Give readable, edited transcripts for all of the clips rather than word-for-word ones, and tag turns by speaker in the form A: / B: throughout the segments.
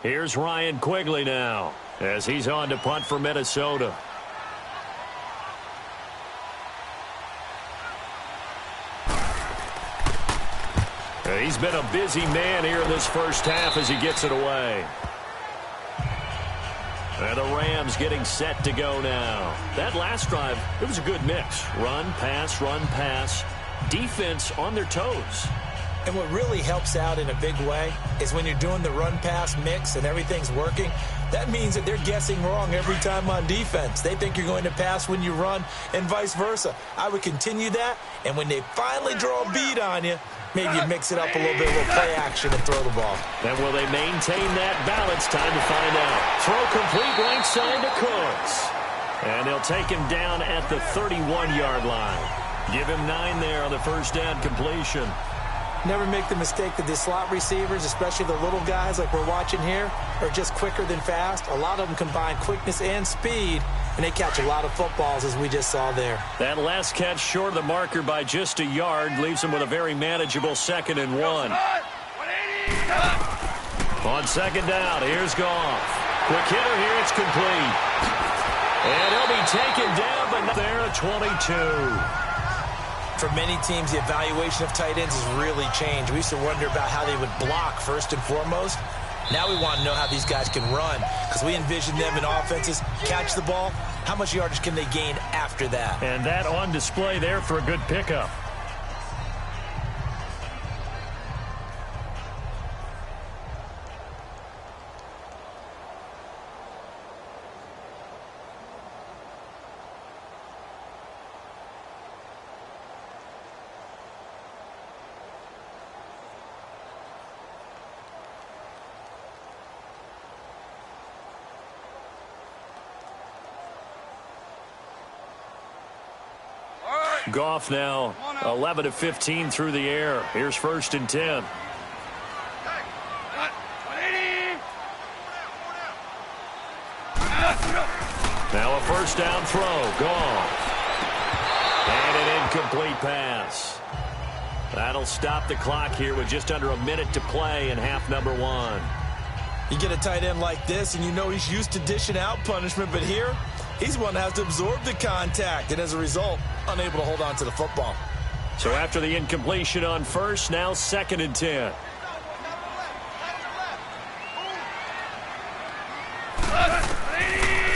A: Here's Ryan Quigley now as he's on to punt for Minnesota. He's been a busy man here in this first half as he gets it away. And the Rams getting set to go now. That last drive, it was a good mix. Run, pass, defense on their toes.
B: And what really helps out in a big way is when you're doing the run-pass mix and everything's working, that means that they're guessing wrong every time on defense. They think you're going to pass when you run and vice versa. I would continue that, and when they finally draw a beat on you, maybe you mix it up a little bit, a little play action and throw the ball.
A: And will they maintain that balance? Time to find out. Throw complete right side to Cooks. And they'll take him down at the 31-yard line. Give him 9 there on the first down completion.
B: Never make the mistake that the slot receivers, especially the little guys like we're watching here, are just quicker than fast. A lot of them combine quickness and speed, and they catch a lot of footballs, as we just saw there.
A: That last catch short of the marker by just a yard leaves him with a very manageable 2nd and 1. On second down, here's Goff. Quick hitter here, it's complete. And he'll be taken down, but not there at 22.
B: For many teams, the evaluation of tight ends has really changed. We used to wonder about how they would block first and foremost. Now we want to know how these guys can run, because we envision them in offenses catch the ball. How much yardage can they gain after that?
A: And that on display there for a good pickup. Goff now 11 of 15 through the air. Here's 1st and 10. Now a first down throw. Goff. And an incomplete pass. That'll stop the clock here with just under a minute to play in half number 1.
B: You get a tight end like this, and you know he's used to dishing out punishment, but here, he's one that has to absorb the contact, and as a result, unable to hold on to the football.
A: So after the incompletion on first, now 2nd and 10.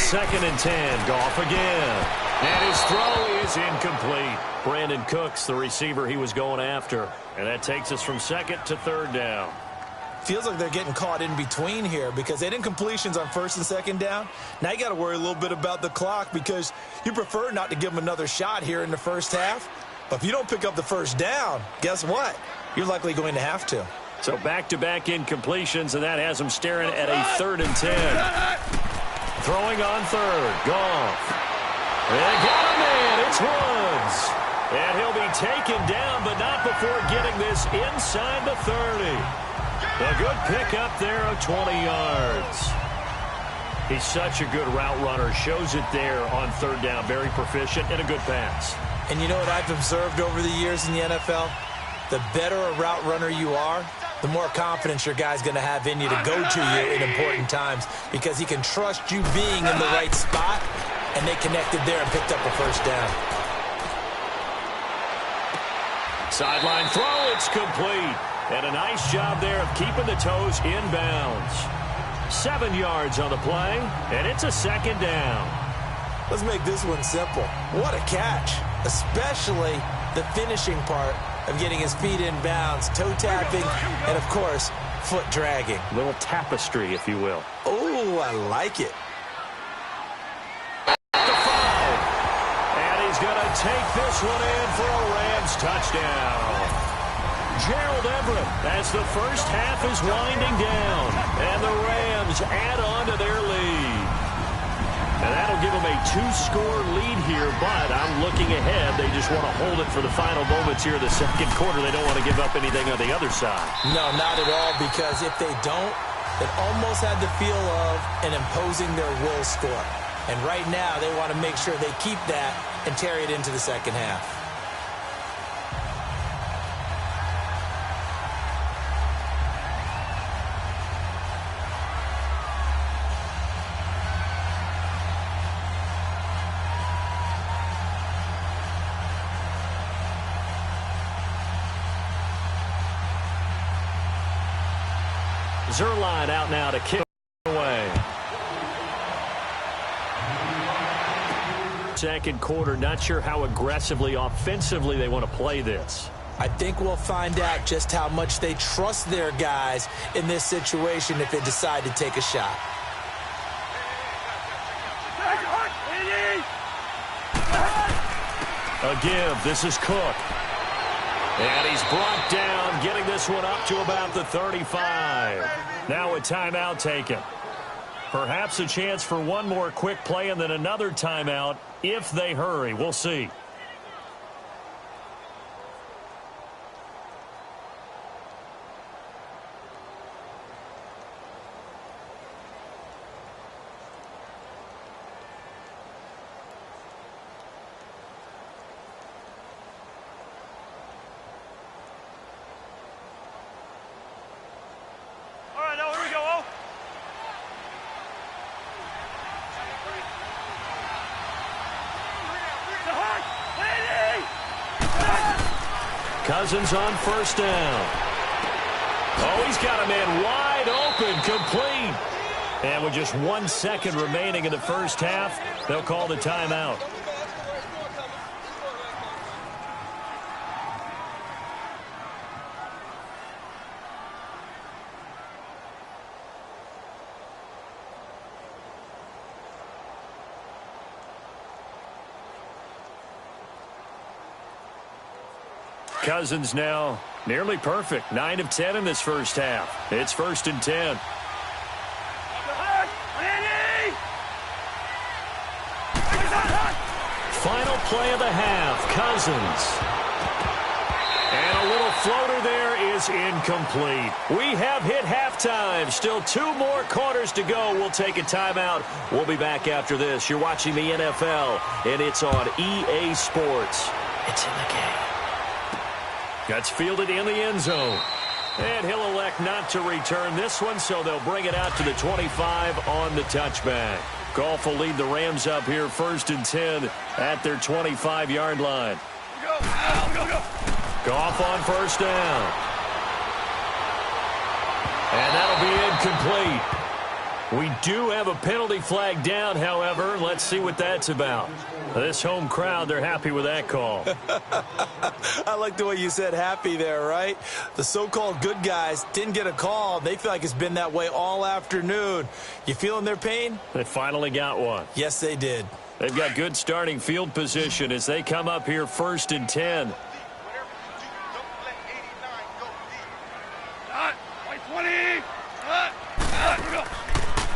A: Second and 10, Goff again. And his throw is incomplete. Brandon Cooks, the receiver he was going after. And that takes us from 2nd to 3rd down.
B: Feels like they're getting caught in between here because they didn't incompletions on 1st and 2nd down. Now you got to worry a little bit about the clock because you prefer not to give them another shot here in the first half. But if you don't pick up the first down, guess what? You're likely going to have to.
A: So back-to-back incompletions, and that has them staring at a 3rd and 10. Throwing on 3rd, Goff. They got him in, it's Woods. And he'll be taken down, but not before getting this inside the 30. A good pickup there of 20 yards. He's such a good route runner. Shows it there on 3rd down. Very proficient and a good pass.
B: And you know what I've observed over the years in the NFL? The better a route runner you are, the more confidence your guy's going to have in you to go to you in important times because he can trust you being in the right spot, and they connected there and picked up a first down.
A: Sideline throw, it's complete. And a nice job there of keeping the toes in bounds. 7 yards on the play, and it's a 2nd down.
B: Let's make this one simple. What a catch, especially the finishing part of getting his feet in bounds, toe tapping, and, of course, foot dragging.
A: A little tapestry, if you will.
B: Oh, I like it.
A: The foul. And he's going to take this one in for a Rams touchdown. Gerald Everett as the first half is winding down. And the Rams add on to their lead. And that'll give them a 2-score lead here, but I'm looking ahead. They just want to hold it for the final moments here in the 2nd quarter. They don't want to give up anything on the other side.
B: No, not at all, because if they don't, it almost had the feel of an imposing their will score. And right now, they want to make sure they keep that and carry it into the 2nd half.
A: Zerline out now to kick away. Second quarter, not sure how aggressively, offensively they want to play this.
B: I think we'll find out just how much they trust their guys in this situation if they decide to take a shot.
A: A give. This is Cook. And he's brought down, getting this one up to about the 35. Now a timeout taken. Perhaps a chance for one more quick play and then another timeout if they hurry. We'll see. Cousins on first down. Oh, he's got a man wide open, complete. And with just 1 second remaining in the first half, they'll call the timeout. Cousins now nearly perfect. 9 of 10 in this first half. It's 1st and 10. Final play of the half. Cousins. And a little floater there is incomplete. We have hit halftime. Still 2 more quarters to go. We'll take a timeout. We'll be back after this. You're watching the NFL, and it's on EA Sports. It's in the game. That's fielded in the end zone. And he'll elect not to return this one, so they'll bring it out to the 25 on the touchback. Goff will lead the Rams up here 1st and 10 at their 25-yard line. Goff on first down. And that'll be incomplete. We do have a penalty flag down, however. Let's see what that's about. This home crowd, they're happy with that call.
B: I like the way you said happy there, right? The so-called good guys didn't get a call. They feel like it's been that way all afternoon. You feeling their pain?
A: They finally got one.
B: Yes, they did.
A: They've got good starting field position as they come up here 1st and 10.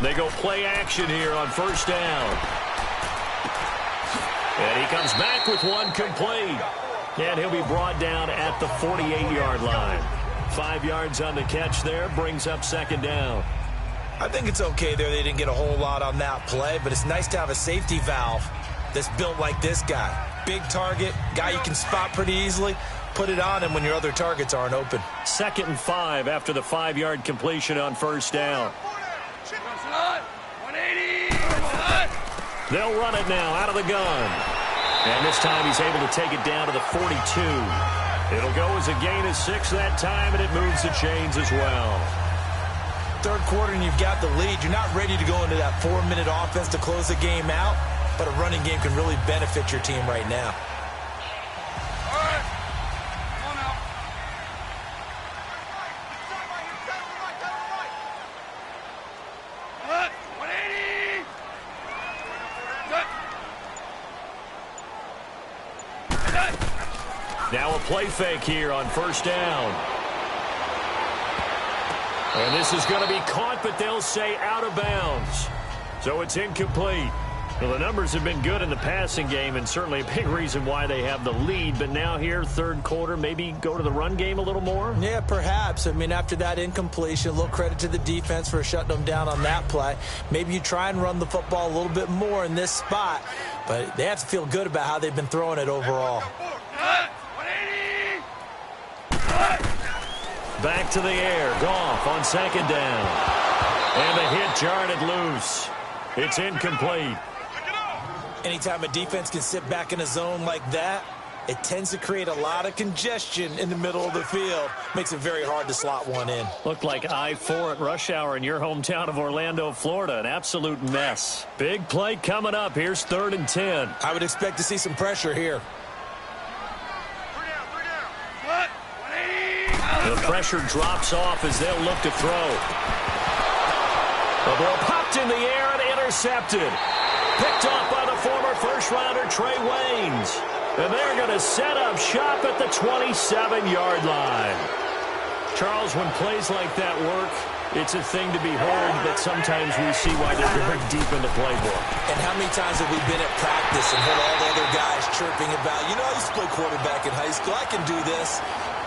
A: They go play action here on first down. And he comes back with one complete. And he'll be brought down at the 48-yard line. 5 yards on the catch there, brings up 2nd down.
B: I think it's okay there. They didn't get a whole lot on that play, but it's nice to have a safety valve that's built like this guy. Big target, guy you can spot pretty easily. Put it on him when your other targets aren't open.
A: 2nd and 5 after the 5-yard completion on first down. They'll run it now out of the gun. And this time he's able to take it down to the 42. It'll go as a gain of 6 that time, and it moves the chains as well.
B: 3rd quarter and you've got the lead. You're not ready to go into that 4-minute offense to close the game out, but a running game can really benefit your team right now.
A: Now a play fake here on first down. And this is going to be caught, but they'll say out of bounds. So it's incomplete. Well, the numbers have been good in the passing game, and certainly a big reason why they have the lead. But now here, 3rd quarter, maybe go to the run game a little more?
B: Yeah, perhaps. I mean, after that incompletion, a little credit to the defense for shutting them down on that play. Maybe you try and run the football a little bit more in this spot, but they have to feel good about how they've been throwing it overall.
A: Back to the air. Goff on 2nd down. And the hit jarred it loose. It's incomplete.
B: Anytime a defense can sit back in a zone like that, It tends to create a lot of congestion in the middle of the field. Makes it very hard to slot one in.
A: Looked like I-4 at rush hour in your hometown of Orlando, Florida. An absolute mess. Big play coming up. Here's 3rd and 10.
B: I would expect to see some pressure here.
A: The pressure drops off as they'll look to throw. The ball popped in the air and intercepted. Picked off by the former first-rounder Trey Waynes. And they're going to set up shop at the 27-yard line. Charles, when plays like that work, it's a thing to be heard, but sometimes we see why they're very deep in the playbook.
B: And how many times have we been at practice and heard all the other guys chirping about, you know, I used to play quarterback in high school, I can do this,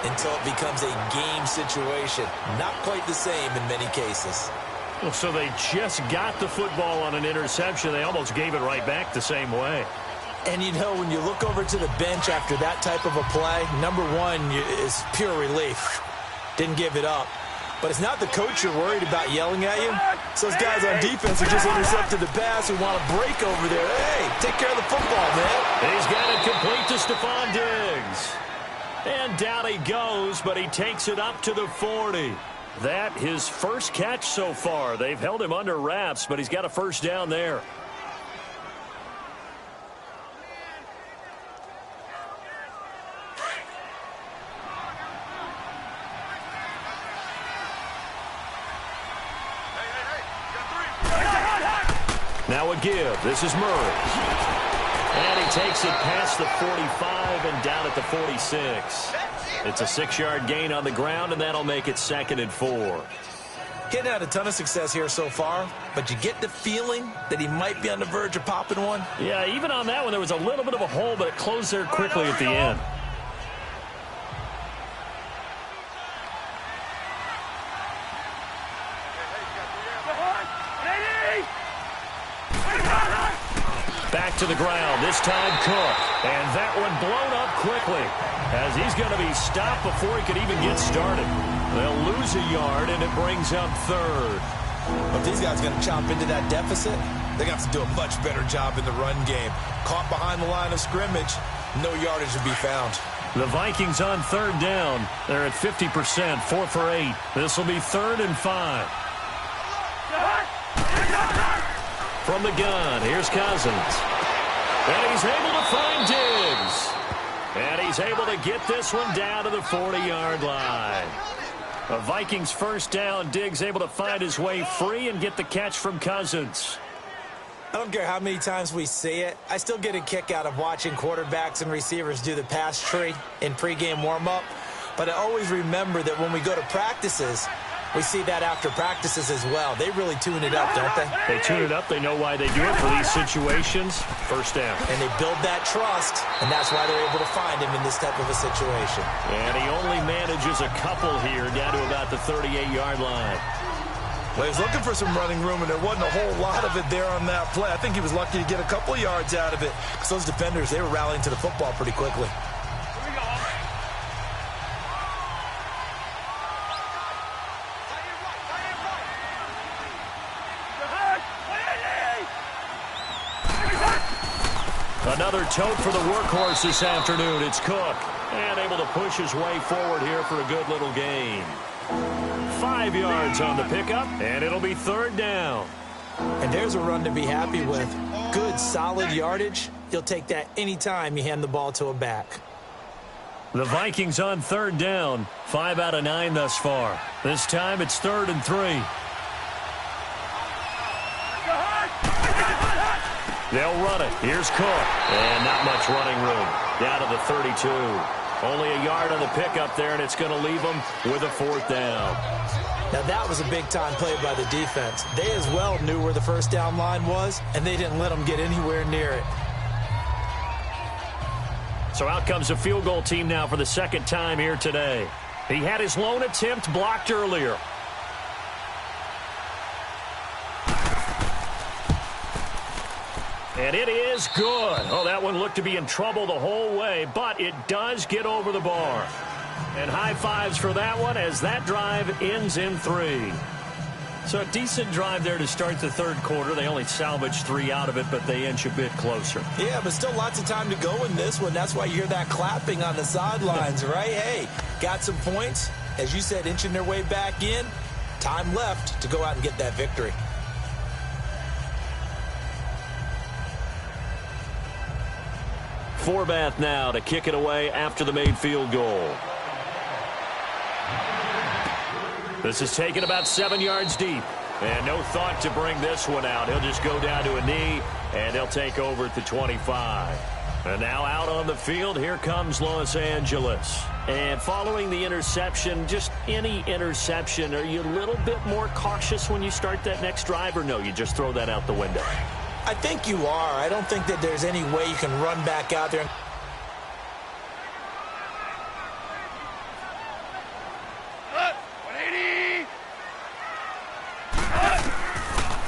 B: until it becomes a game situation. Not quite the same in many cases.
A: Well, so they just got the football on an interception. They almost gave it right back the same way.
B: And, you know, when you look over to the bench after that type of a play, number one is pure relief. Didn't give it up. But it's not the coach you're worried about yelling at you. So those guys on defense who just intercepted the pass who want to break over there. Hey, take care of the football, man.
A: He's got it complete to Stephon Diggs. And down he goes, but he takes it up to the 40. That his first catch so far. They've held him under wraps, but he's got a first down there. Now a give. This is Murray. And he takes it past the 45 and down at the 46. It's a 6-yard gain on the ground, and that'll make it 2nd and 4.
B: Getting had a ton of success here so far, but you get the feeling that he might be on the verge of popping one.
A: Yeah, even on that one, there was a little bit of a hole, but it closed there quickly at the end. Back to the ground, this time Cook. And that one blown up quickly as he's going to be stopped before he could even get started. They'll lose a yard, and it brings up 3rd.
B: If these guys are going to chop into that deficit, they're going to have to do a much better job in the run game. Caught behind the line of scrimmage, no yardage to be found.
A: The Vikings on 3rd down. They're at 50%, 4 for 8. This will be 3rd and 5. From the gun, here's Cousins. And he's able to find Diggs. And he's able to get this one down to the 40-yard line. A Vikings first down. Diggs able to find his way free and get the catch from Cousins.
B: I don't care how many times we see it. I still get a kick out of watching quarterbacks and receivers do the pass tree in pregame warm-up. But I always remember that when we go to practices, we see that after practices as well. They really tune it up, don't they?
A: They tune it up. They know why they do it for these situations. First down.
B: And they build that trust, and that's why they're able to find him in this type of a situation.
A: And he only manages a couple here down to about the 38-yard line.
B: Well, he was looking for some running room, and there wasn't a whole lot of it there on that play. I think he was lucky to get a couple of yards out of it because those defenders, they were rallying to the football pretty quickly.
A: Another tote for the workhorse this afternoon. It's Cook. And able to push his way forward here for a good little gain. 5 yards on the pickup, and it'll be 3rd down.
B: And there's a run to be happy with. Good, solid yardage. You'll take that anytime you hand the ball to a back.
A: The Vikings on 3rd down. 5 out of 9 thus far. This time it's 3rd and 3. They'll run it. Here's Cook. And not much running room. Down to the 32. Only a yard on the pickup there, and it's going to leave them with a 4th down.
B: Now, that was a big-time play by the defense. They as well knew where the first down line was, and they didn't let them get anywhere near it.
A: So out comes a field goal team now for the 2nd time here today. He had his lone attempt blocked earlier. And it is good. Oh, that one looked to be in trouble the whole way, but it does get over the bar. And high fives for that one as that drive ends in 3. So a decent drive there to start the third quarter. They only salvaged 3 out of it, but they inch a bit closer.
B: Yeah, but still lots of time to go in this one. That's why you hear that clapping on the sidelines, right? Hey, got some points. As you said, inching their way back in. Time left to go out and get that victory.
A: Forbath now to kick it away after the made field goal. This is taken about 7 yards deep. And no thought to bring this one out. He'll just go down to a knee, and they'll take over at the 25. And now out on the field, here comes Los Angeles. And following the interception, just any interception, are you a little bit more cautious when you start that next drive, or no, you just throw that out the window?
B: I think you are. I don't think that there's any way you can run back out there.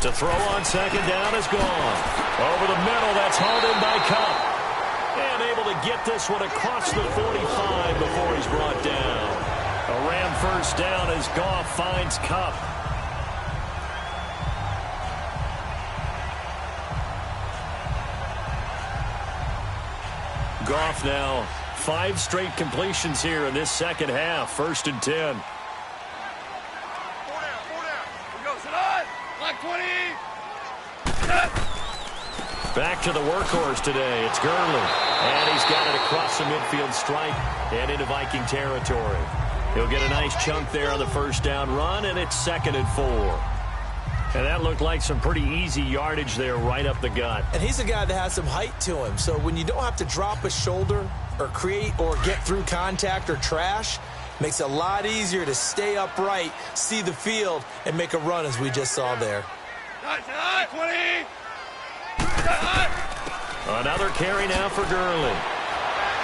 A: To throw on second down is gone. Over the middle, that's hauled in by Cup. And able to get this one across the 45 before he's brought down. A Ram first down as Goff finds Cup. Goff now 5 straight completions here in this second half. 1st and 10. Back to the workhorse today. It's Gurley. And he's got it across the midfield stripe and into Viking territory. He'll get a nice chunk there on the first down run, and it's 2nd and 4. And that looked like some pretty easy yardage there right up the gut.
B: And he's a guy that has some height to him. So when you don't have to drop a shoulder or create or get through contact or trash, makes it a lot easier to stay upright, see the field, and make a run as we just saw there.
C: 20.
A: Another carry now for Gurley.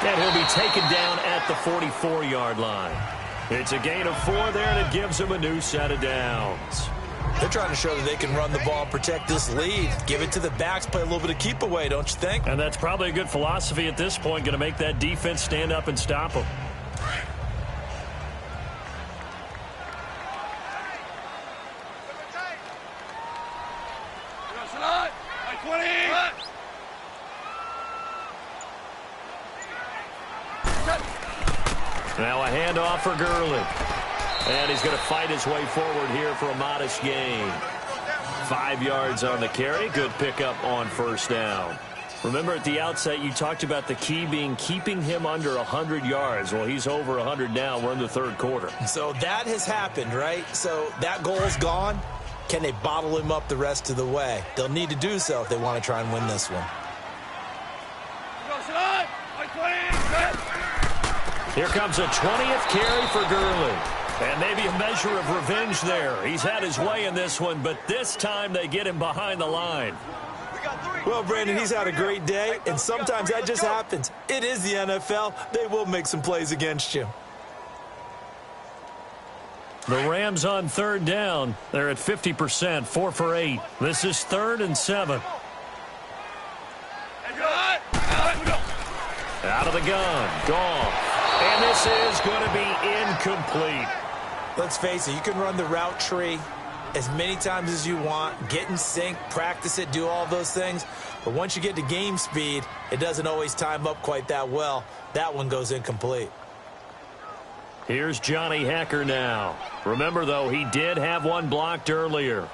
A: And he'll be taken down at the 44-yard line. It's a gain of 4 there, and it gives him a new set of downs.
B: They're trying to show that they can run the ball and protect this lead. Give it to the backs, play a little bit of keep away, don't you think?
A: And that's probably a good philosophy at this point, going to make that defense stand up and stop them. Now a handoff for Gurley. And he's going to fight his way forward here for a modest gain. 5 yards on the carry. Good pickup on first down. Remember at the outset you talked about the key being keeping him under 100 yards. Well, he's over 100 now. We're in the third quarter.
B: So that has happened, right? So that goal's gone. Can they bottle him up the rest of the way? They'll need to do so if they want to try and win this one.
A: Here comes a 20th carry for Gurley. And maybe a measure of revenge there. He's had his way in this one, but this time they get him behind the line.
B: Well, Brandon, he's had a great day, and sometimes that just happens. It is the NFL. They will make some plays against you.
A: The Rams on third down. They're at 50%, 4 for 8. This is 3rd and 7. Out of the gun. Goff. And this is going to be incomplete.
B: Let's face it, you can run the route tree as many times as you want, get in sync, practice it, do all those things. But once you get to game speed, it doesn't always time up quite that well. That one goes incomplete.
A: Here's Johnny Hecker now. Remember, though, he did have one blocked earlier.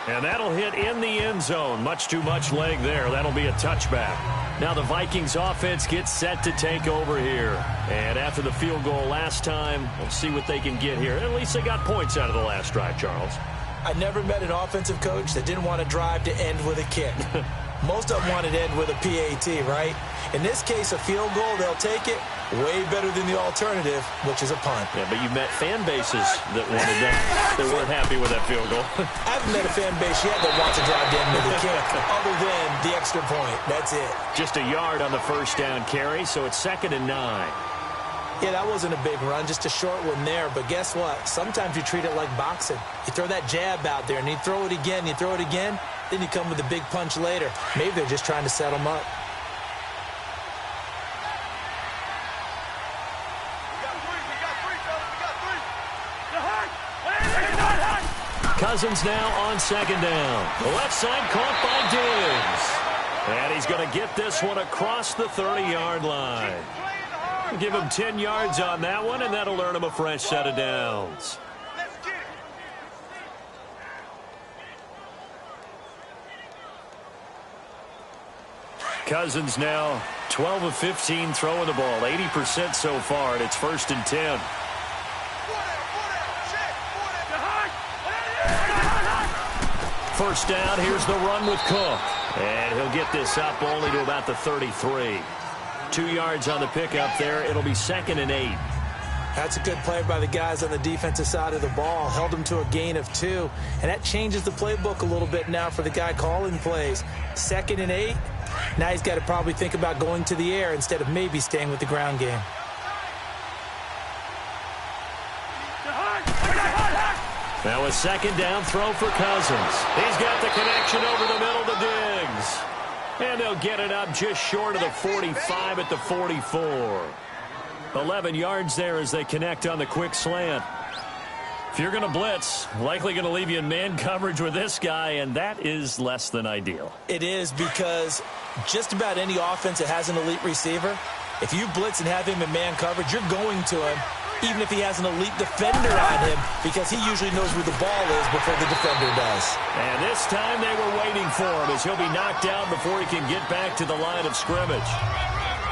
A: And that'll hit in the end zone. Much too much leg there. That'll be a touchback. Now the Vikings offense gets set to take over here. And after the field goal last time, we'll see what they can get here. At least they got points out of the last drive, Charles.
B: I never met an offensive coach that didn't want to drive to end with a kick. Most of them wanted to end with a PAT, right? In this case, a field goal, they'll take it. Way better than the alternative, which is a punt.
A: Yeah, but you met fan bases that wanted that weren't happy with that field goal.
B: I haven't met a fan base yet that wants to drive to end with a kick, other than the extra point. That's it.
A: Just a yard on the first down carry, so it's 2nd and 9.
B: Yeah, that wasn't a big run, just a short one there. But guess what? Sometimes you treat it like boxing. You throw that jab out there, and you throw it again, then you come with a big punch later. Maybe they're just trying to set them up.
A: Cousins now on second down. The left side caught by Diggs. And he's going to get this one across the 30-yard line. Give him 10 yards on that one, and that'll earn him a fresh set of downs. Cousins now 12 of 15 throwing the ball, 80% so far, and it's 1st and 10. First down, here's the run with Cook. And he'll get this up only to about the 33. 2 yards on the pickup there. It'll be 2nd and 8.
B: That's a good play by the guys on the defensive side of the ball. Held them to a gain of 2. And that changes the playbook a little bit now for the guy calling plays. 2nd and 8. Now he's got to probably think about going to the air instead of maybe staying with the ground game.
A: Now a second down throw for Cousins. He's got the connection over the middle to Diggs. And they'll get it up just short of the 45 at the 44. 11 yards there as they connect on the quick slant. If you're going to blitz, likely going to leave you in man coverage with this guy, and that is less than ideal.
B: It is, because just about any offense that has an elite receiver, if you blitz and have him in man coverage, you're going to him, even if he has an elite defender on him, because he usually knows where the ball is before the defender does.
A: And this time they were waiting for him, as he'll be knocked down before he can get back to the line of scrimmage.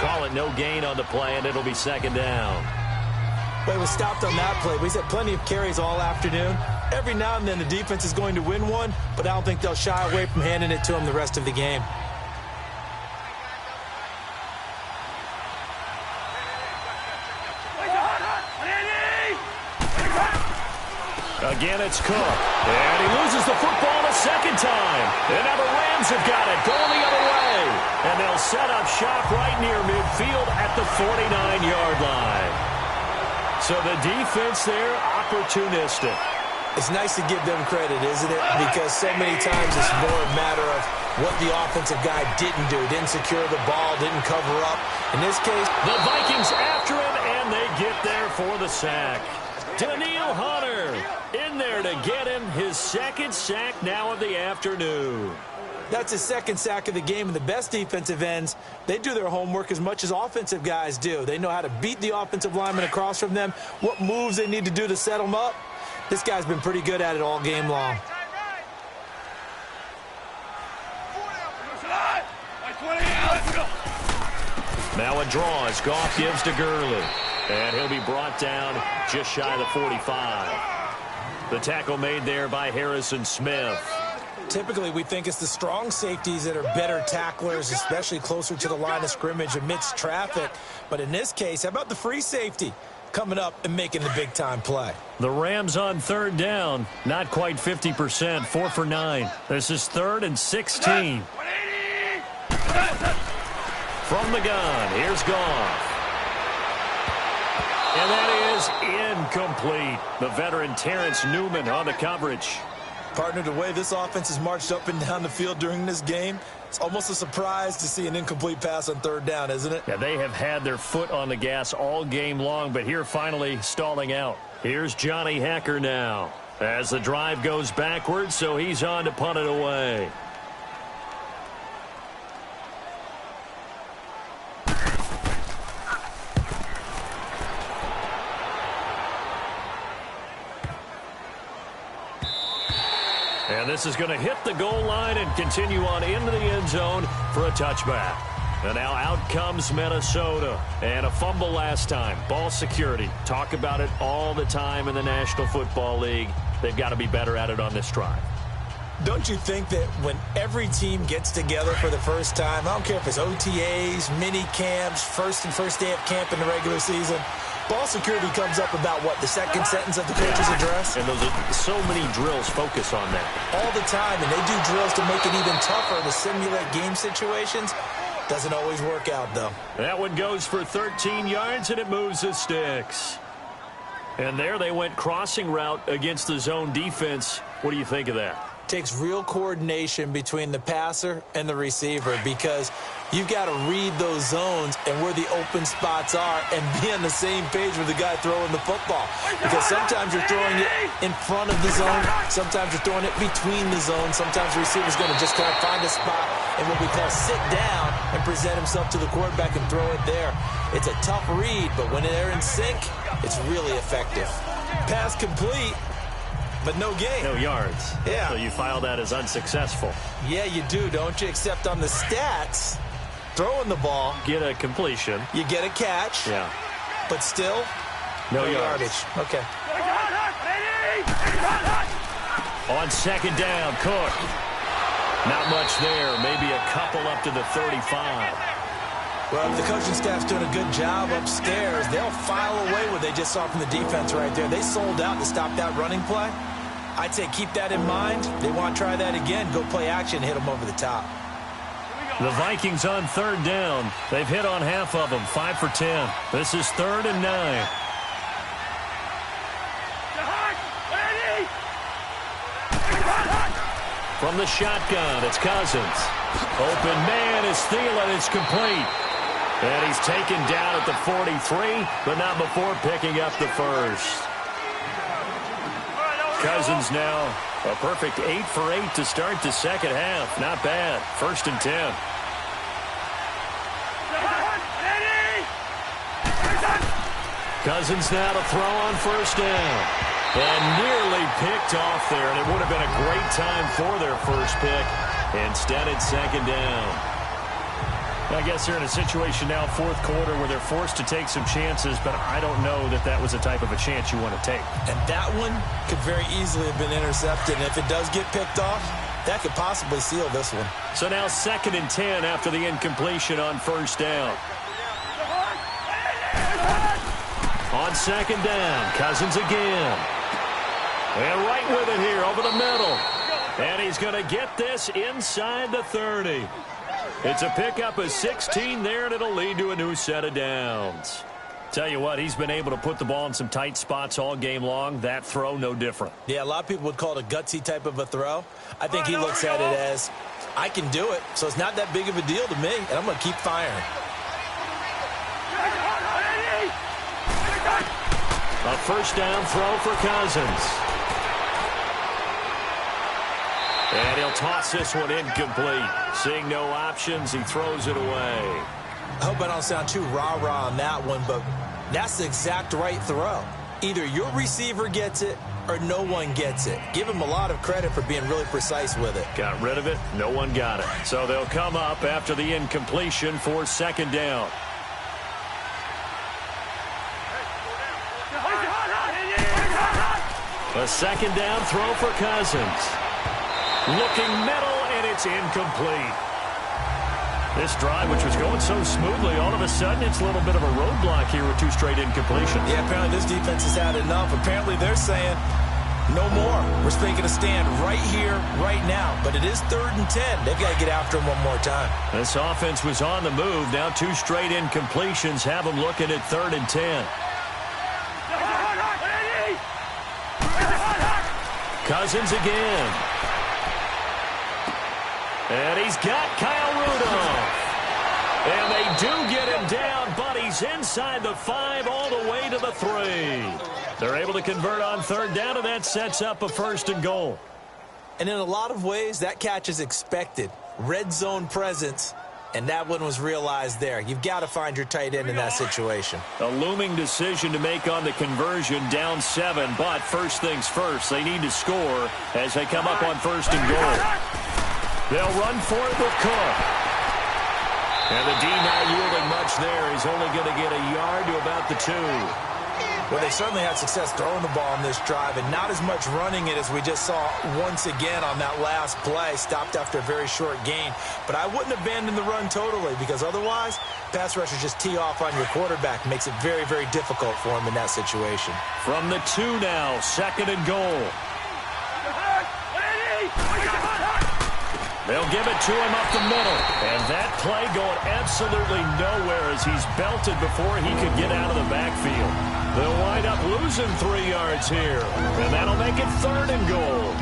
A: Call it no gain on the play, and it'll be 2nd down.
B: Well, he was stopped on that play, but he's had plenty of carries all afternoon. Every now and then the defense is going to win one, but I don't think they'll shy away from handing it to him the rest of the game.
A: Again, it's Cook. And he loses the football a second time. And now the Rams have got it, going the other way. And they'll set up shop right near midfield at the 49-yard line. So the defense there, opportunistic.
B: It's nice to give them credit, isn't it? Because so many times it's more a matter of what the offensive guy didn't do. Didn't secure the ball, didn't cover up. In this case,
A: the Vikings after him, and they get there for the sack. Daniil Hunter in there to get him his 2nd sack now of the afternoon.
B: That's his 2nd sack of the game, and the best defensive ends, they do their homework as much as offensive guys do. They know how to beat the offensive lineman across from them, what moves they need to do to set them up. This guy's been pretty good at it all game long.
A: Now a draw as Goff gives to Gurley. And he'll be brought down just shy of the 45. The tackle made there by Harrison Smith.
B: Typically, we think it's the strong safeties that are better tacklers, especially closer to the line of scrimmage amidst traffic. But in this case, how about the free safety coming up and making the big-time play?
A: The Rams on 3rd down, not quite 50%, 4 for 9. This is 3rd and 16. From the gun, here's Goff. And that is incomplete. The veteran Terrence Newman on the coverage.
B: Partner, the way this offense has marched up and down the field during this game, it's almost a surprise to see an incomplete pass on 3rd down, isn't it?
A: Yeah, they have had their foot on the gas all game long, but here finally stalling out. Here's Johnny Hecker now as the drive goes backwards, so he's on to punt it away. And this is going to hit the goal line and continue on into the end zone for a touchback. And now out comes Minnesota. And a fumble last time. Ball security. Talk about it all the time in the National Football League. They've got to be better at it on this drive.
B: Don't you think that when every team gets together for the first time, I don't care if it's OTAs, mini camps, first day of camp in the regular season, ball security comes up about, what, the 2nd sentence of the coach's address?
A: And those are so many drills focus on that.
B: All the time, and they do drills to make it even tougher to simulate game situations. Doesn't always work out, though.
A: That one goes for 13 yards, and it moves the sticks. And there they went crossing route against the zone defense. What do you think of that?
B: Takes real coordination between the passer and the receiver because you've got to read those zones and where the open spots are and be on the same page with the guy throwing the football. Because sometimes you're throwing it in front of the zone. Sometimes you're throwing it between the zones. Sometimes the receiver's going to just kind of find a spot and what we call sit down and present himself to the quarterback and throw it there. It's a tough read, but when they're in sync, it's really effective. Pass complete. But no gain.
A: No yards.
B: Yeah.
A: So you file that as unsuccessful.
B: Yeah, you do, don't you? Except on the stats, throwing the ball.
A: Get a completion.
B: You get a catch.
A: Yeah.
B: But still,
A: no yardage.
B: Okay.
A: On second down, Cook. Not much there. Maybe a couple up to the 35.
B: Well, if the coaching staff's doing a good job upstairs, they'll file away what they just saw from the defense right there. They sold out to stop that running play. I'd say keep that in mind. They want to try that again. Go play action, hit them over the top.
A: The Vikings on third down. They've hit on half of them, 5 for 10. This is 3rd and 9. From the shotgun, it's Cousins. Open man is Thielen. It's complete. And he's taken down at the 43, but not before picking up the first. Cousins now a perfect 8 for 8 to start the second half. Not bad. 1st and 10. Cousins now to throw on 1st down. And nearly picked off there, and it would have been a great time for their first pick. Instead, it's 2nd down. I guess they're in a situation now, 4th quarter, where they're forced to take some chances, but I don't know that that was the type of a chance you want to take.
B: And that one could very easily have been intercepted, and if it does get picked off, that could possibly seal this one.
A: So now 2nd and 10 after the incompletion on 1st down. On 2nd down, Cousins again. And right with it here, over the middle. And he's going to get this inside the 30. It's a pickup of 16 there, and it'll lead to a new set of downs. Tell you what, he's been able to put the ball in some tight spots all game long. That throw, no different.
B: Yeah, a lot of people would call it a gutsy type of a throw. I think he looks at it as, I can do it, so it's not that big of a deal to me, and I'm going to keep firing.
A: A 1st down throw for Cousins. And he'll toss this one incomplete. Seeing no options, he throws it away.
B: I hope I don't sound too rah-rah on that one, but that's the exact right throw. Either your receiver gets it or no one gets it. Give him a lot of credit for being really precise with it.
A: Got rid of it. No one got it. So they'll come up after the incompletion for 2nd down. A 2nd down throw for Cousins. Looking middle, and it's incomplete. This drive, which was going so smoothly, all of a sudden it's a little bit of a roadblock here with 2 straight incompletions.
B: Yeah, apparently this defense has had enough. Apparently they're saying, no more. We're making a stand right here, right now. But it is 3rd and 10. They've got to get after him one more time.
A: This offense was on the move. Now 2 straight incompletions have them looking at 3rd and 10. Cousins again. And he's got Kyle Rudolph. And they do get him down, but he's inside the 5 all the way to the 3. They're able to convert on 3rd down, and that sets up a 1st and goal.
B: And in a lot of ways, that catch is expected. Red zone presence, and that one was realized there. You've got to find your tight end in that situation.
A: A looming decision to make on the conversion, down 7, but first things first, they need to score as they come up on 1st and goal. They'll run for it with Cook. And the D not yielding much there. He's only going to get a yard to about the 2.
B: Well, they certainly had success throwing the ball on this drive, and not as much running it as we just saw once again on that last play. Stopped after a very short gain. But I wouldn't abandon the run totally, because otherwise, pass rushers just tee off on your quarterback. Makes it very, very difficult for him in that situation.
A: From the 2 now, 2nd and goal. They'll give it to him up the middle. And that play going absolutely nowhere as he's belted before he could get out of the backfield. They'll wind up losing 3 yards here. And that'll make it 3rd and goal.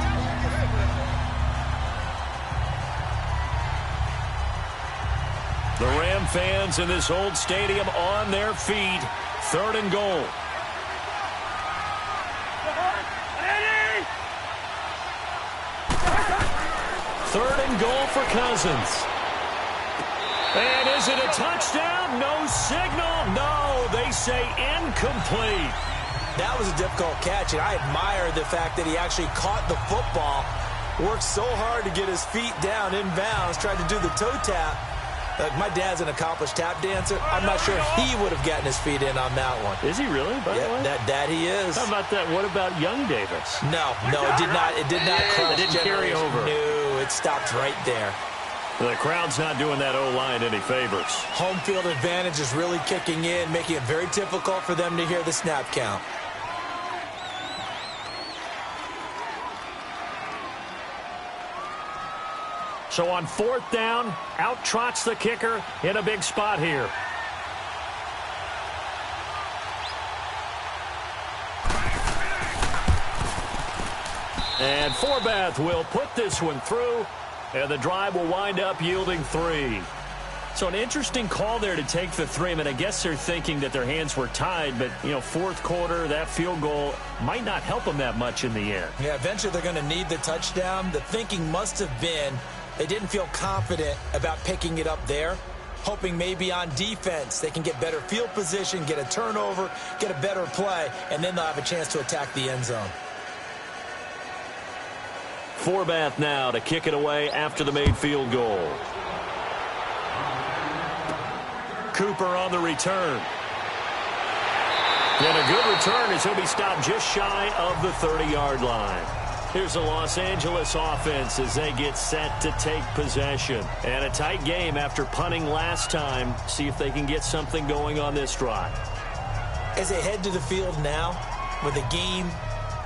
A: The Ram fans in this old stadium on their feet. 3rd and goal. Third and goal for Cousins. And is it a touchdown? No signal. No, they say incomplete.
B: That was a difficult catch, and I admire the fact that he actually caught the football, worked so hard to get his feet down inbounds, tried to do the toe tap. Like, my dad's an accomplished tap dancer. I'm not sure he would have gotten his feet in on that one.
A: Is he really, by the way?
B: That he is.
A: How about that? What about young Davis?
B: No, it did not. It did not cross.
A: It didn't carry over.
B: No, it stopped right there.
A: The crowd's not doing that O-line any favors.
B: Home field advantage is really kicking in, making it very difficult for them to hear the snap count.
A: So on 4th down, out trots the kicker in a big spot here. And Forbath will put this one through, and the drive will wind up yielding 3. So an interesting call there to take the 3. I mean, I guess they're thinking that their hands were tied, but, 4th quarter, that field goal might not help them that much in the end.
B: Yeah, eventually they're going to need the touchdown. The thinking must have been they didn't feel confident about picking it up there, hoping maybe on defense they can get better field position, get a turnover, get a better play, and then they'll have a chance to attack the end zone.
A: Forbath now to kick it away after the made field goal. Cooper on the return. And a good return as he'll be stopped just shy of the 30-yard line. Here's the Los Angeles offense as they get set to take possession. And a tight game after punting last time. See if they can get something going on this drive.
B: As they head to the field now, with the game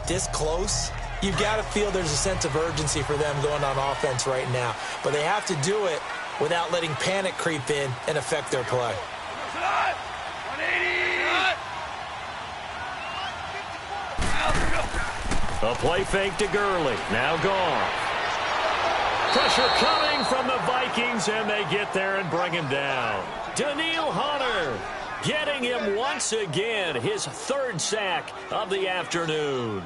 B: this close, you've got to feel there's a sense of urgency for them going on offense right now. But they have to do it without letting panic creep in and affect their play.
C: 180!
A: A play fake to Gurley. Now gone. Pressure coming from the Vikings, and they get there and bring him down. Daniil Hunter getting him once again, his 3rd sack of the afternoon.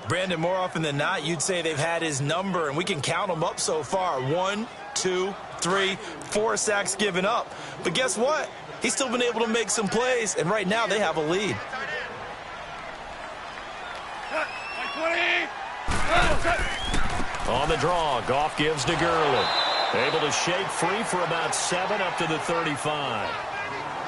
B: Brandon, more often than not, you'd say they've had his number, and we can count them up so far. 1, 2, 3, 4 sacks given up. But guess what? He's still been able to make some plays, and right now they have a lead.
A: On the draw, Goff gives to Gurley. Able to shake free for about 7 up to the 35.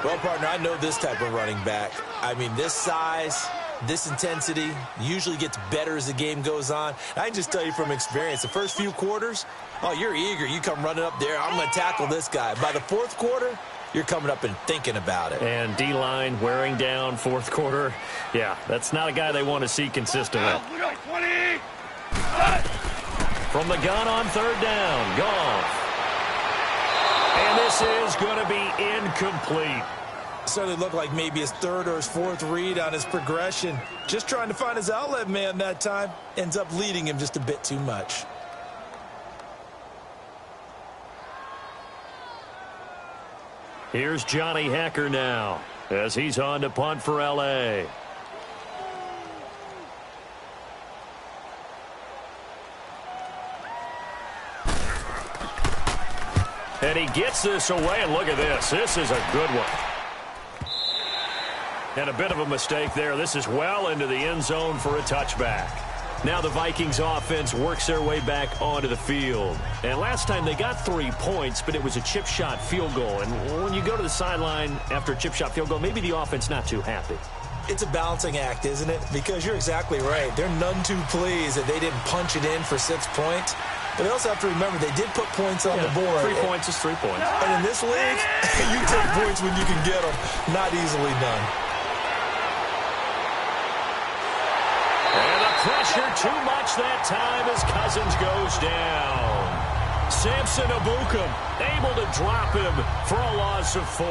B: Well, partner, I know this type of running back. I mean, this size, this intensity usually gets better as the game goes on. I can just tell you from experience, the first few quarters, oh, you're eager. You come running up there, I'm going to tackle this guy. By the 4th quarter, you're coming up and thinking about it.
A: And D-line wearing down 4th quarter. Yeah, that's not a guy they want to see consistently. From the gun on 3rd down, Goff. And this is going to be incomplete.
B: Certainly looked like maybe his 3rd or his 4th read on his progression. Just trying to find his outlet man that time. Ends up leading him just a bit too much.
A: Here's Johnny Hacker now as he's on to punt for L.A. And he gets this away, and look at this. This is a good one. And a bit of a mistake there. This is well into the end zone for a touchback. Now the Vikings offense works their way back onto the field. And last time they got 3 points, but it was a chip shot field goal. And when you go to the sideline after a chip shot field goal, maybe the offense not too happy.
B: It's a balancing act, isn't it? Because you're exactly right. They're none too pleased that they didn't punch it in for 6 points. But they also have to remember they did put points on the board.
A: 3 points is 3 points.
B: And in this league, you take points when you can get them. Not easily done.
A: And the pressure too much that time as Cousins goes down. Samson Ebukam able to drop him for a loss of 4.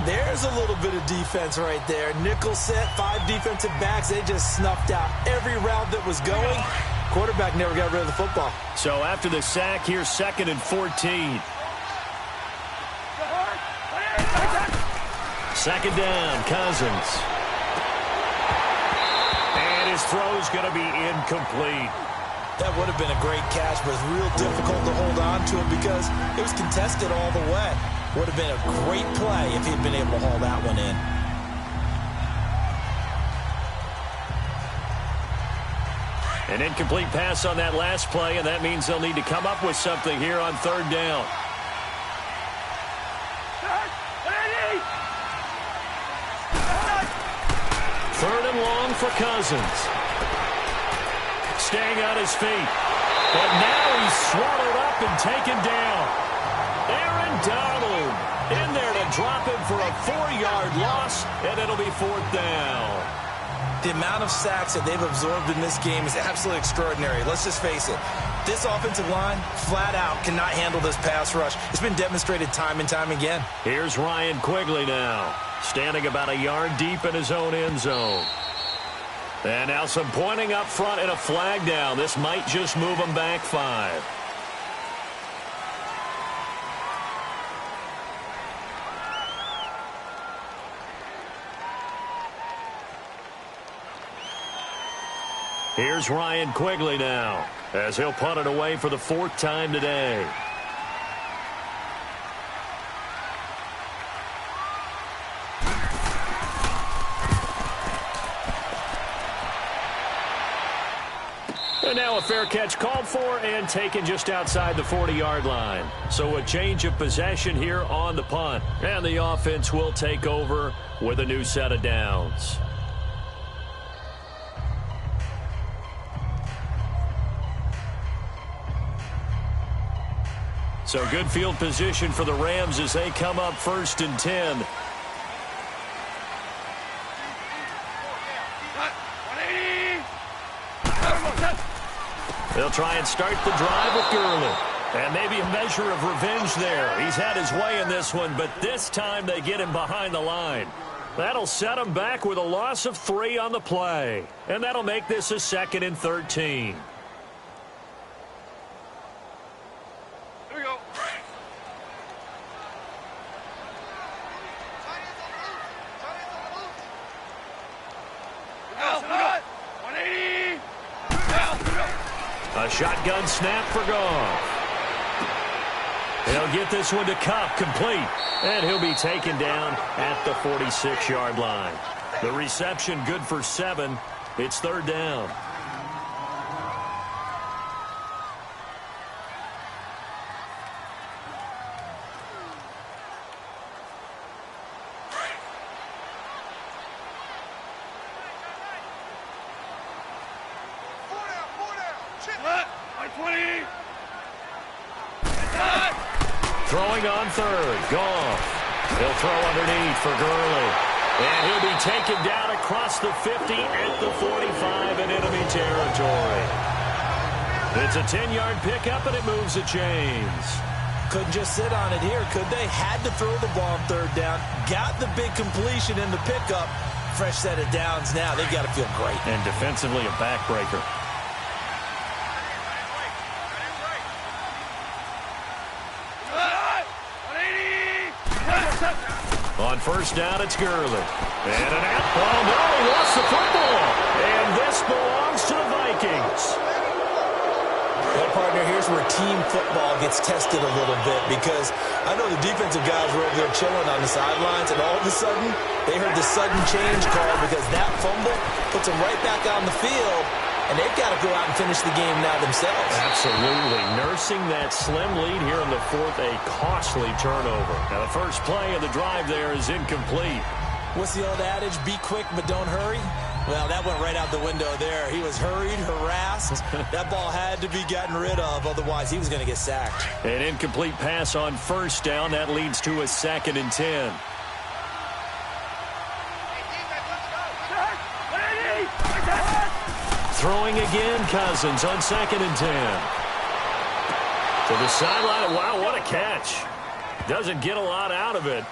B: There's a little bit of defense right there. Nickel set, 5 defensive backs. They just snuffed out every route that was going. Quarterback never got rid of the football.
A: So after the sack, here's 2nd and 14. 2nd down, Cousins. And his throw's going to be incomplete.
B: That would have been a great catch, but it's real difficult to hold on to him because it was contested all the way. Would have been a great play if he'd been able to haul that one in.
A: An incomplete pass on that last play, and that means they'll need to come up with something here on 3rd down. Third and long for Cousins. Staying on his feet. But now he's swallowed up and taken down. Aaron Donald in there to drop him for a 4-yard loss, and it'll be 4th down.
B: The amount of sacks that they've absorbed in this game is absolutely extraordinary. Let's just face it. This offensive line, flat out, cannot handle this pass rush. It's been demonstrated time and time again.
A: Here's Ryan Quigley now, standing about a yard deep in his own end zone. And now some pointing up front and a flag down. This might just move them back 5. Here's Ryan Quigley now, as he'll punt it away for the 4th time today. And now a fair catch called for and taken just outside the 40-yard line. So a change of possession here on the punt. And the offense will take over with a new set of downs. So good field position for the Rams as they come up 1st and 10. They'll try and start the drive with Gurley. And maybe a measure of revenge there. He's had his way in this one, but this time they get him behind the line. That'll set him back with a loss of 3 on the play. And that'll make this a 2nd and 13. A shotgun snap for Goff. He'll get this one to Kupp, complete. And he'll be taken down at the 46-yard line. The reception good for 7. It's 3rd down. Throwing on 3rd, Goff. He'll throw underneath for Gurley. And he'll be taken down across the 50 at the 45 in enemy territory. It's a 10-yard pickup, and it moves the chains.
B: Couldn't just sit on it here, could they? Had to throw the ball on 3rd down. Got the big completion in the pickup. Fresh set of downs now. They've got to feel great.
A: And defensively, a backbreaker. On 1st down, it's Gurley. And an out. Oh, no, he lost the football. And this belongs to the Vikings.
B: Well, partner, here's where team football gets tested a little bit because I know the defensive guys were over there chilling on the sidelines, and all of a sudden, they heard the sudden change call because that fumble puts them right back on the field, and they've got to go out and finish the game now themselves.
A: Absolutely. Nursing that slim lead here in the 4th, a costly turnover. Now, the first play of the drive there is incomplete.
B: What's the old adage? Be quick, but don't hurry. Well, that went right out the window there. He was hurried, harassed. That ball had to be gotten rid of, otherwise he was going to get sacked.
A: An incomplete pass on 1st down. That leads to a 2nd and 10. Throwing again, Cousins on 2nd and 10. To the sideline. Wow, what a catch. Doesn't get a lot out of it,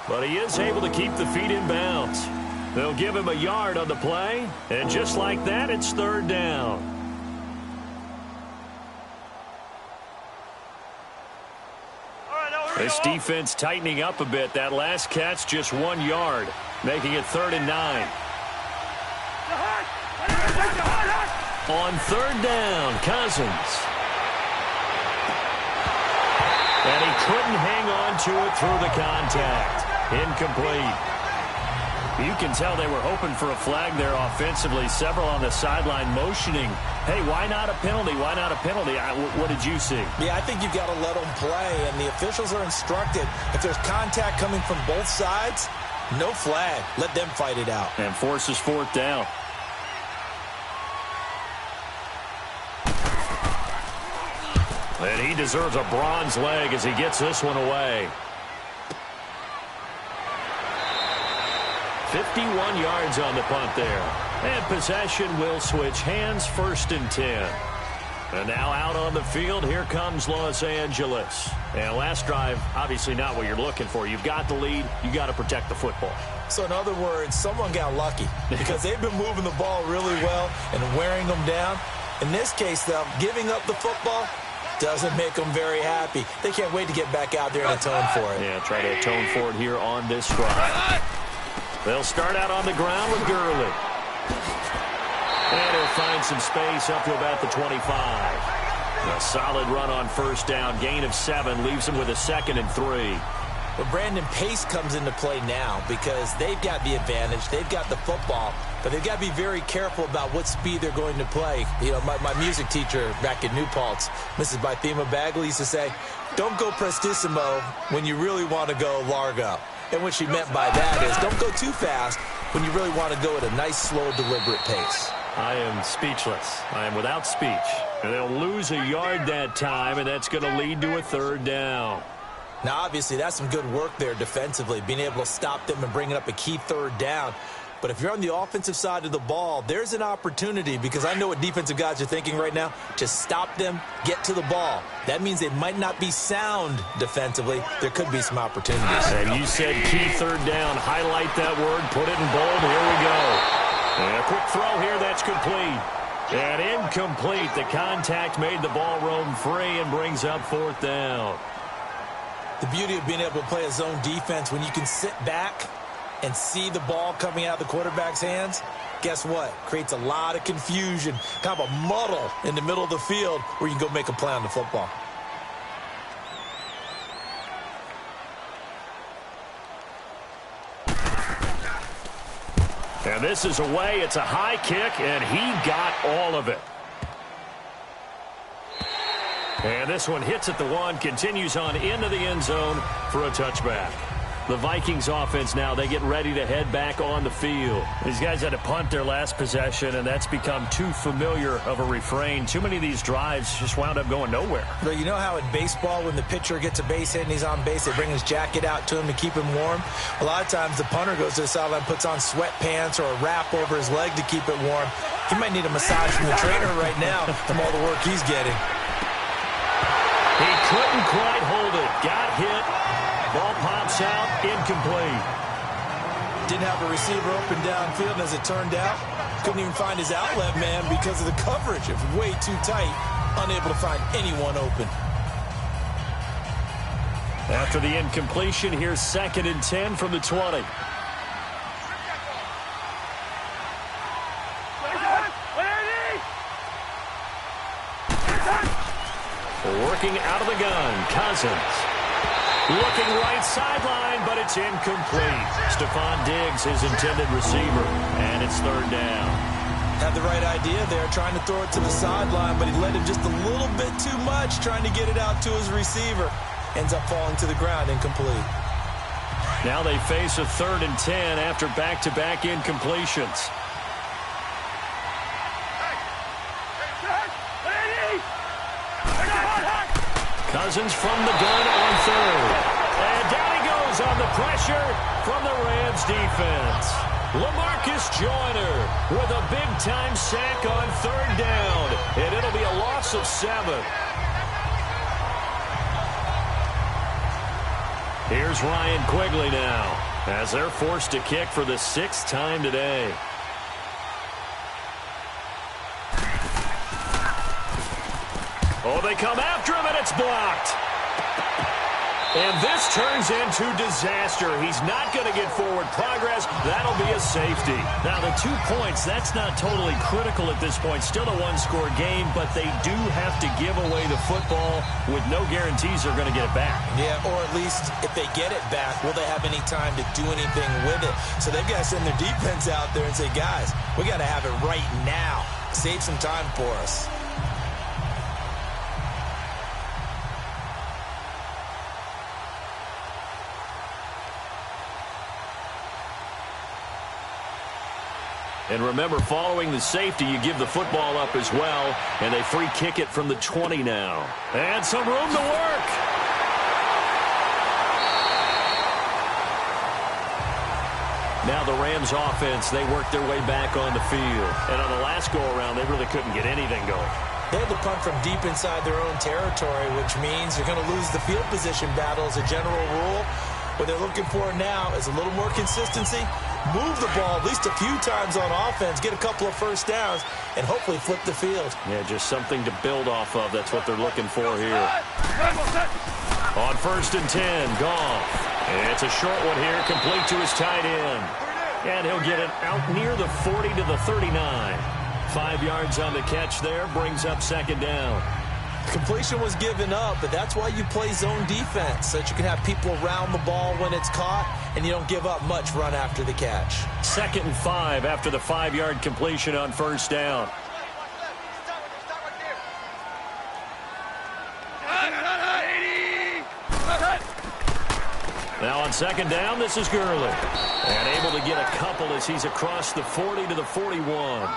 A: but he is able to keep the feet in bounds. They'll give him a yard on the play, and just like that, it's third down. This defense tightening up a bit. That last catch, just 1 yard, making it 3rd and 9. On third down, Cousins. And he couldn't hang on to it through the contact. Incomplete. You can tell they were hoping for a flag there offensively. Several on the sideline motioning, hey, why not a penalty? Why not a penalty? What did you see?
B: Yeah, I think you've got to let them play, and the officials are instructed. If there's contact coming from both sides, no flag. Let them fight it out.
A: And forces 4th down. And he deserves a bronze leg as he gets this one away. 51 yards on the punt there. And possession will switch hands, 1st and 10. And now out on the field, here comes Los Angeles. And last drive, obviously not what you're looking for. You've got the lead. You got to protect the football.
B: So in other words, someone got lucky because they've been moving the ball really well and wearing them down. In this case, though, giving up the football doesn't make them very happy. They can't wait to get back out there and atone for it.
A: Yeah, try to atone for it here on this drive. They'll start out on the ground with Gurley. And he'll find some space up to about the 25. A solid run on 1st down. Gain of 7 leaves him with a 2nd and 3.
B: But Brandon, pace comes into play now because they've got the advantage. They've got the football. But they've got to be very careful about what speed they're going to play. You know, my music teacher back in New Paltz, Mrs. Bythema Bagley, used to say, don't go prestissimo when you really want to go largo. And what she meant by that is don't go too fast when you really want to go at a nice, slow, deliberate pace.
A: I am speechless. I am without speech. And they'll lose a yard that time, and that's going to lead to a 3rd down.
B: Now, obviously, that's some good work there defensively, being able to stop them and bringing up a key 3rd down. But if you're on the offensive side of the ball, there's an opportunity because I know what defensive guys are thinking right now. Just stop them, get to the ball. That means they might not be sound defensively. There could be some opportunities.
A: And you said key 3rd down. Highlight that word. Put it in bold. Here we go. And a quick throw here. That's complete. And incomplete. The contact made the ball roam free and brings up 4th down.
B: The beauty of being able to play a zone defense when you can sit back and see the ball coming out of the quarterback's hands, guess what? Creates a lot of confusion, kind of a muddle in the middle of the field where you can go make a play on the football.
A: And this is away. It's a high kick, and he got all of it. And this one hits at the 1, continues on into the end zone for a touchback. The Vikings offense now, they get ready to head back on the field. These guys had to punt their last possession, and that's become too familiar of a refrain. Too many of these drives just wound up going nowhere.
B: But you know how in baseball, when the pitcher gets a base hit and he's on base, they bring his jacket out to him to keep him warm? A lot of times the punter goes to the sideline, puts on sweatpants or a wrap over his leg to keep it warm. He might need a massage from the trainer right now from all the work he's getting.
A: He couldn't quite hold it. Got hit. Ball pops out, incomplete.
B: Didn't have a receiver open downfield, and as it turned out, couldn't even find his outlet man because of the coverage. It was way too tight, unable to find anyone open.
A: After the incompletion, here's 2nd and 10 from the 20. Working out of the gun, Cousins. Looking right sideline, but it's incomplete. Stephon Diggs, his intended receiver, and it's 3rd down.
B: Had the right idea there, trying to throw it to the sideline, but he led him just a little bit too much, trying to get it out to his receiver. Ends up falling to the ground, incomplete.
A: Now they face a 3rd and 10 after back-to-back incompletions. Cousins from the gun on 3rd. And down he goes on the pressure from the Rams defense. LaMarcus Joyner with a big-time sack on 3rd down. And it'll be a loss of 7. Here's Ryan Quigley now, as they're forced to kick for the 6th time today. Oh, they come after him, and it's blocked. And this turns into disaster. He's not going to get forward progress. That'll be a safety. Now, the 2 points, that's not totally critical at this point. Still a one-score game, but they do have to give away the football with no guarantees they're going to get it back.
B: Yeah, or at least if they get it back, will they have any time to do anything with it? So they've got to send their defense out there and say, guys, we got to have it right now. Save some time for us.
A: And remember, following the safety, you give the football up as well, and they free kick it from the 20 now. And some room to work. Now the Rams offense, they work their way back on the field. And on the last go-around, they really couldn't get anything going.
B: They had to punt from deep inside their own territory, which means you're going to lose the field position battle as a general rule. What they're looking for now is a little more consistency, move the ball at least a few times on offense, get a couple of first downs, and hopefully flip the field.
A: Yeah, just something to build off of. That's what they're looking for here. On 1st and 10, Goff. It's a short one here, complete to his tight end. And he'll get it out near the 40 to the 39. 5 yards on the catch there, brings up 2nd down.
B: Completion was given up, but that's why you play zone defense, so that you can have people around the ball when it's caught, and you don't give up much run after the catch.
A: 2nd and 5 after the 5-yard completion on 1st down. Now on 2nd down, this is Gurley. And able to get a couple as he's across the 40 to the 41.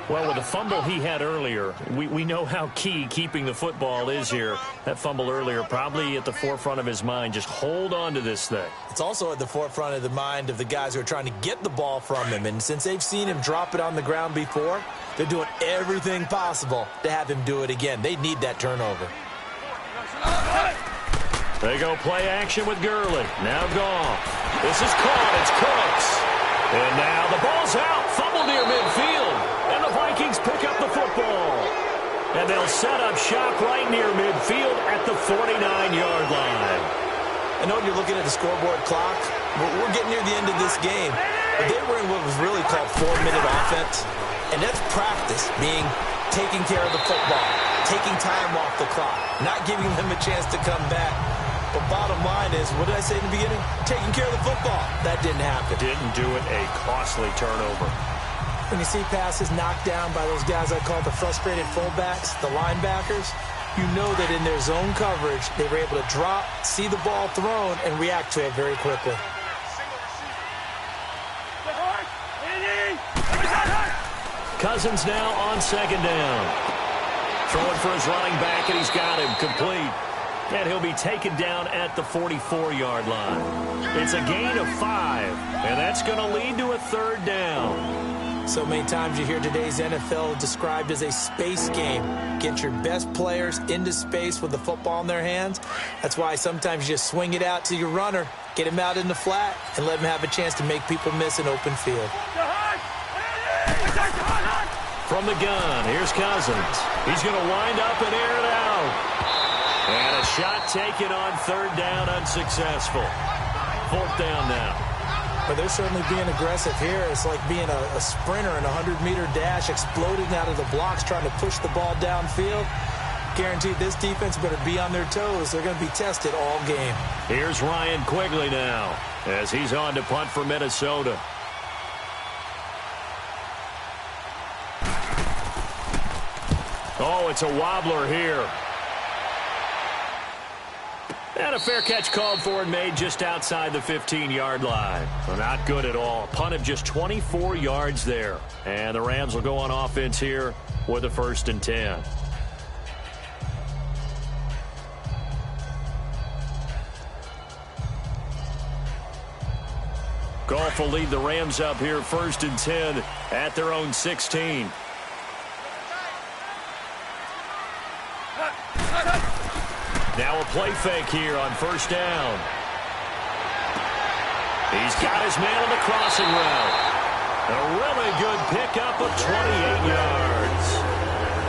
A: Well, with the fumble he had earlier, we know how key keeping the football is here. That fumble earlier probably at the forefront of his mind. Just hold on to this thing.
B: It's also at the forefront of the mind of the guys who are trying to get the ball from him. And since they've seen him drop it on the ground before, they're doing everything possible to have him do it again. They need that turnover.
A: They go play action with Gurley. Now Goff. This is caught. It's Cooks. And now the ball's out. Fumble near midfield. And the Vikings pick up the football. And they'll set up shop right near midfield at the 49-yard line.
B: I know you're looking at the scoreboard clock. We're getting near the end of this game. But they were in what was really called 4-minute offense. And that's practice, being taking care of the football, taking time off the clock, not giving them a chance to come back. But bottom line is, what did I say in the beginning? Taking care of the football. That didn't happen.
A: Didn't do it. A costly turnover.
B: When you see passes knocked down by those guys I call the frustrated fullbacks, the linebackers, you know that in their zone coverage, they were able to drop, see the ball thrown, and react to it very quickly.
A: Cousins now on 2nd down. Throwing for his running back, and he's got him complete. And he'll be taken down at the 44-yard line. It's a gain of 5, and that's going to lead to a 3rd down.
B: So many times you hear today's NFL described as a space game. Get your best players into space with the football in their hands. That's why sometimes you just swing it out to your runner, get him out in the flat, and let him have a chance to make people miss an open field.
A: From the gun, here's Cousins. He's going to wind up and air it out. And a shot taken on 3rd down, unsuccessful. 4th down now.
B: But they're certainly being aggressive here. It's like being a sprinter in a 100-meter dash, exploding out of the blocks, trying to push the ball downfield. Guaranteed this defense better be on their toes. They're going to be tested all game.
A: Here's Ryan Quigley now as he's on to punt for Minnesota. Oh, it's a wobbler here. And a fair catch called for and made just outside the 15-yard line. Well, not good at all. Punt of just 24 yards there. And the Rams will go on offense here with a 1st and 10. Goff will lead the Rams up here 1st and 10 at their own 16. Now a play fake here on 1st down. He's got his man on the crossing route. A really good pickup of 28 yards.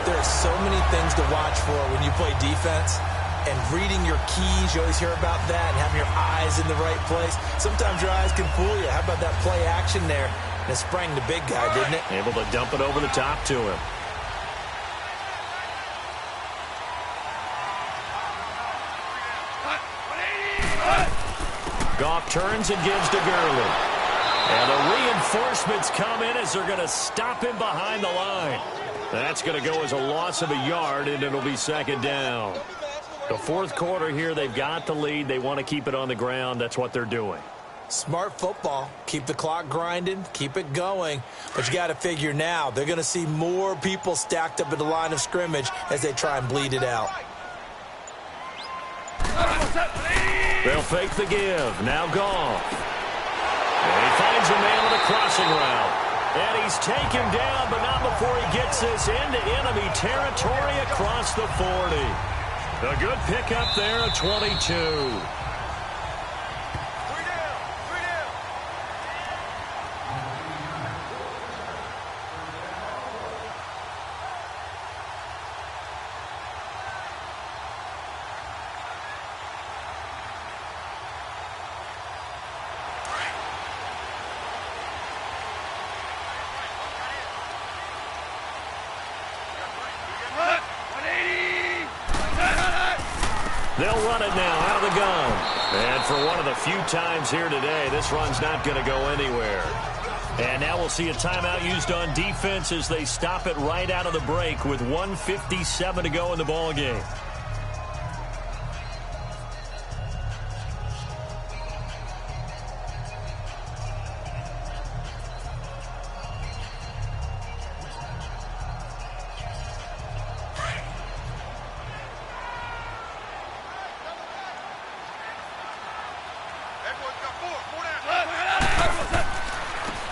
B: There are so many things to watch for when you play defense. And reading your keys, you always hear about that, and having your eyes in the right place. Sometimes your eyes can fool you. How about that play action there? And it sprang the big guy, didn't it?
A: Able to dump it over the top to him. Goff turns and gives to Gurley. And the reinforcements come in as they're going to stop him behind the line. That's going to go as a loss of a yard, and it'll be second down. The fourth quarter here, they've got the lead. They want to keep it on the ground. That's what they're doing.
B: Smart football. Keep the clock grinding. Keep it going. But you got to figure now, they're going to see more people stacked up at the line of scrimmage as they try and bleed it out.
A: They'll fake the give. Now Goff. And he finds a man on a crossing route. And he's taken down, but not before he gets this into enemy territory across the 40. A good pickup there at 22. They'll run it now out of the gun. And for one of the few times here today, this run's not going to go anywhere. And now we'll see a timeout used on defense as they stop it right out of the break with 1:57 to go in the ballgame.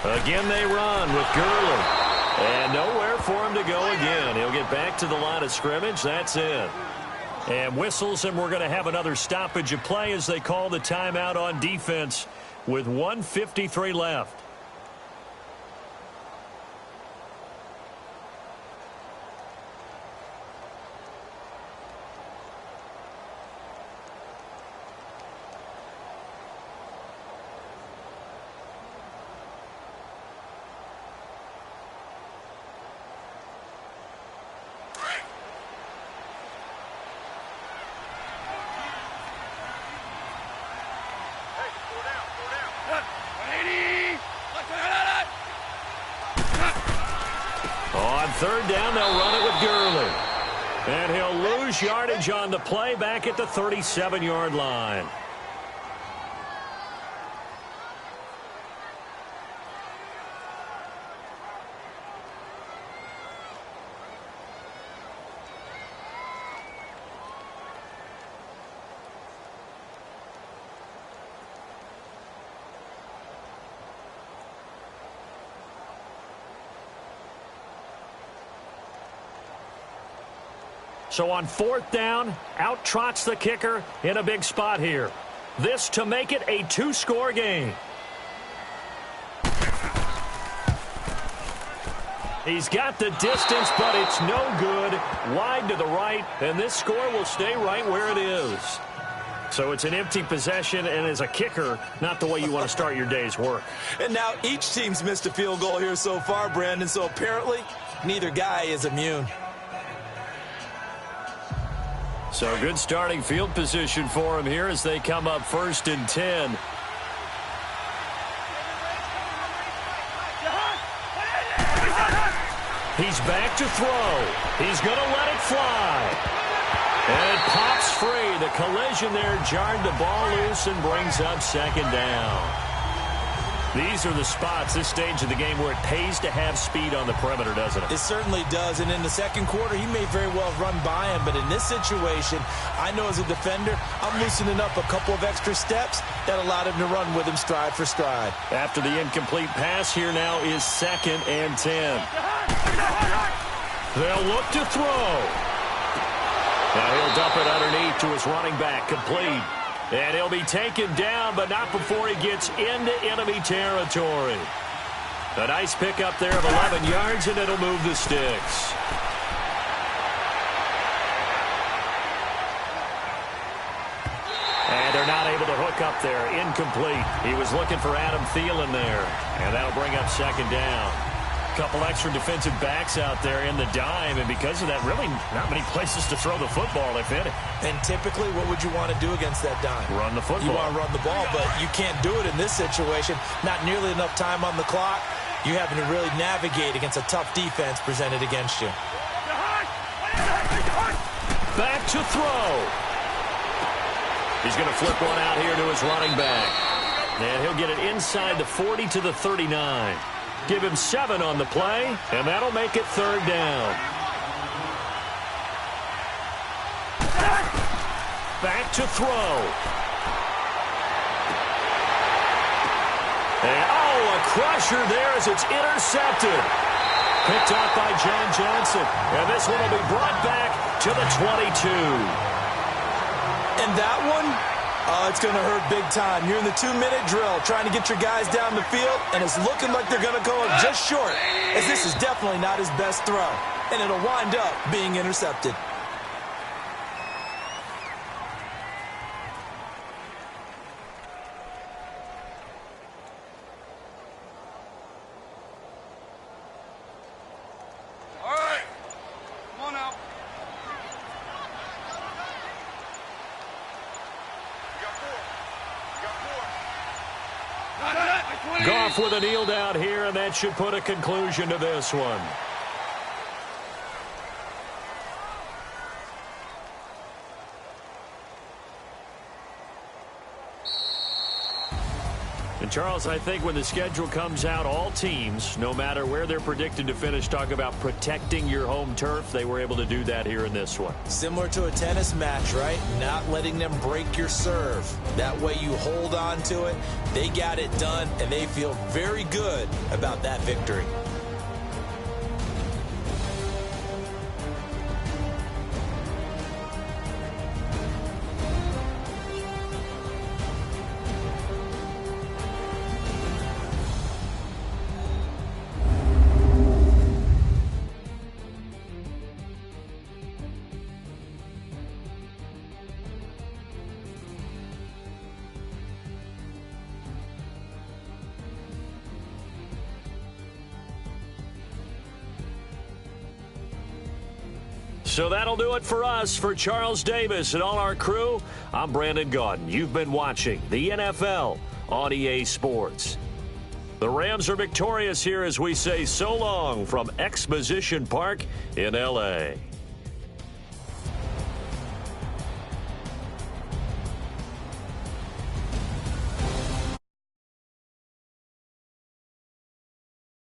A: Again, they run with Gurley. And nowhere for him to go again. He'll get back to the line of scrimmage. That's it. And whistles, and we're going to have another stoppage of play as they call the timeout on defense with 1:53 left. On third down, they'll run it with Gurley. And he'll lose yardage on the play back at the 37-yard line. So on fourth down, out trots the kicker in a big spot here. This to make it a two-score game. He's got the distance, but it's no good. Wide to the right, and this score will stay right where it is. So it's an empty possession, and as a kicker, not the way you want to start your day's work.
B: And now each team's missed a field goal here so far, Brandon, so apparently neither guy is immune.
A: So good starting field position for him here as they come up 1st and 10. He's back to throw. He's going to let it fly. And it pops free. The collision there jarred the ball loose and brings up second down. These are the spots, this stage of the game, where it pays to have speed on the perimeter, doesn't it?
B: It certainly does. And in the second quarter, he may very well run by him. But in this situation, I know as a defender, I'm loosening up a couple of extra steps that allowed him to run with him stride for stride.
A: After the incomplete pass, here now is 2nd and 10. They'll look to throw. Now he'll dump it underneath to his running back, complete. And he'll be taken down, but not before he gets into enemy territory. A nice pickup there of 11 yards, and it'll move the sticks. And they're not able to hook up there. Incomplete. He was looking for Adam Thielen there. And that'll bring up second down. A couple extra defensive backs out there in the dime. And because of that, really not many places to throw the football, if any.
B: And typically, what would you want to do against that dime?
A: Run the football.
B: You want to run the ball, but you can't do it in this situation. Not nearly enough time on the clock. You're having to really navigate against a tough defense presented against you.
A: Back to throw. He's going to flip one out here to his running back. And he'll get it inside the 40 to the 39. Give him 7 on the play, and that'll make it third down. Back to throw. And, oh, a crusher there as it's intercepted. Picked up by John Johnson. And this one will be brought back to the 22.
B: And that one, it's going to hurt big time. You're in the 2-minute drill trying to get your guys down the field, and it's looking like they're going to go up just short, as this is definitely not his best throw. And it'll wind up being intercepted.
A: Goff with a kneel down here, and that should put a conclusion to this one. And Charles, I think when the schedule comes out, all teams, no matter where they're predicted to finish, talk about protecting your home turf. They were able to do that here in this one.
B: Similar to a tennis match, right? Not letting them break your serve. That way you hold on to it. They got it done, and they feel very good about that victory.
A: So that'll do it for us. For Charles Davis and all our crew, I'm Brandon Gaudin. You've been watching the NFL on EA Sports. The Rams are victorious here as we say so long from Exposition Park in L.A.